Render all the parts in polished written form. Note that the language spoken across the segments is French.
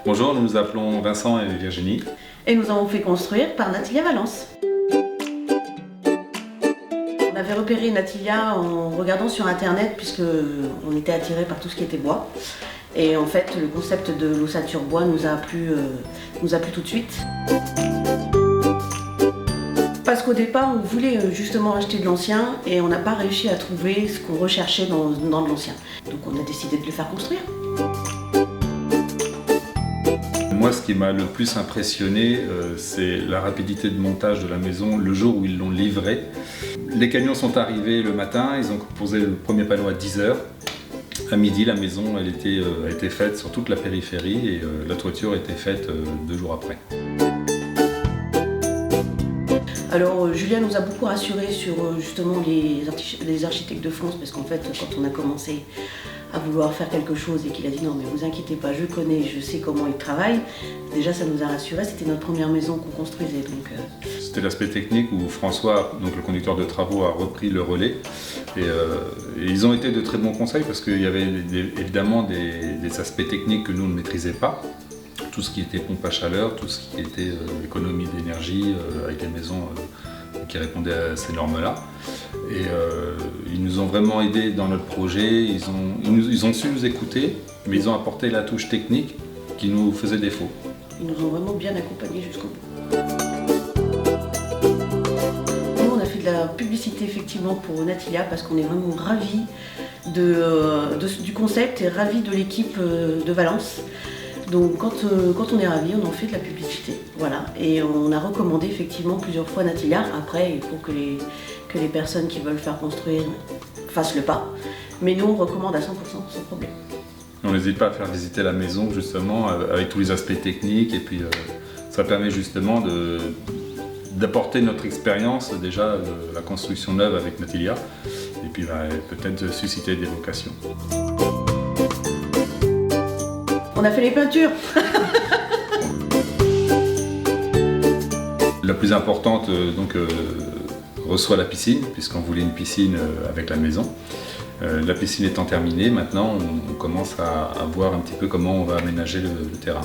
Bonjour, nous nous appelons Vincent et Virginie. Et nous avons fait construire par Natilia Valence. On avait repéré Natilia en regardant sur internet puisque on était attiré par tout ce qui était bois. Et en fait, le concept de l'ossature bois nous a plu tout de suite. Parce qu'au départ, on voulait justement acheter de l'ancien et on n'a pas réussi à trouver ce qu'on recherchait dans de l'ancien. Donc on a décidé de le faire construire. Moi, ce qui m'a le plus impressionné, c'est la rapidité de montage de la maison le jour où ils l'ont livrée. Les camions sont arrivés le matin, ils ont posé le premier panneau à 10 h. À midi, la maison a été faite sur toute la périphérie et la toiture a été faite 2 jours après. Alors Julien nous a beaucoup rassurés sur justement les architectes de France, parce qu'en fait quand on a commencé à vouloir faire quelque chose et qu'il a dit non mais vous inquiétez pas, je connais, je sais comment ils travaillent, déjà ça nous a rassurés, c'était notre première maison qu'on construisait. Donc, C'était l'aspect technique où François, donc le conducteur de travaux, a repris le relais et ils ont été de très bons conseils parce qu'il y avait évidemment des aspects techniques que nous ne maîtrisons pas. Tout ce qui était pompe à chaleur, tout ce qui était économie d'énergie avec les maisons qui répondaient à ces normes-là. Et ils nous ont vraiment aidés dans notre projet, ils ont su nous écouter, mais ils ont apporté la touche technique qui nous faisait défaut. Ils nous ont vraiment bien accompagnés jusqu'au bout. Nous, on a fait de la publicité effectivement pour Natilia parce qu'on est vraiment ravis du concept et ravis de l'équipe de Valence. Donc quand on est ravis, on en fait de la publicité, voilà. Et on a recommandé effectivement plusieurs fois Natilia. Après, il faut que les personnes qui veulent faire construire fassent le pas. Mais nous, on recommande à 100% sans problème. On n'hésite pas à faire visiter la maison justement avec tous les aspects techniques et puis ça permet justement d'apporter notre expérience déjà de la construction neuve avec Natilia et puis peut-être susciter des vocations. On a fait les peintures. La plus importante reçoit la piscine, puisqu'on voulait une piscine avec la maison. La piscine étant terminée, maintenant on commence à voir un petit peu comment on va aménager le terrain.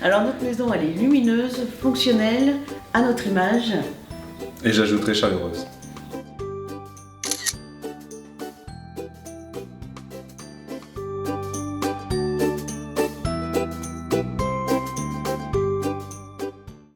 Alors notre maison elle est lumineuse, fonctionnelle, à notre image. Et j'ajouterai chaleureuse.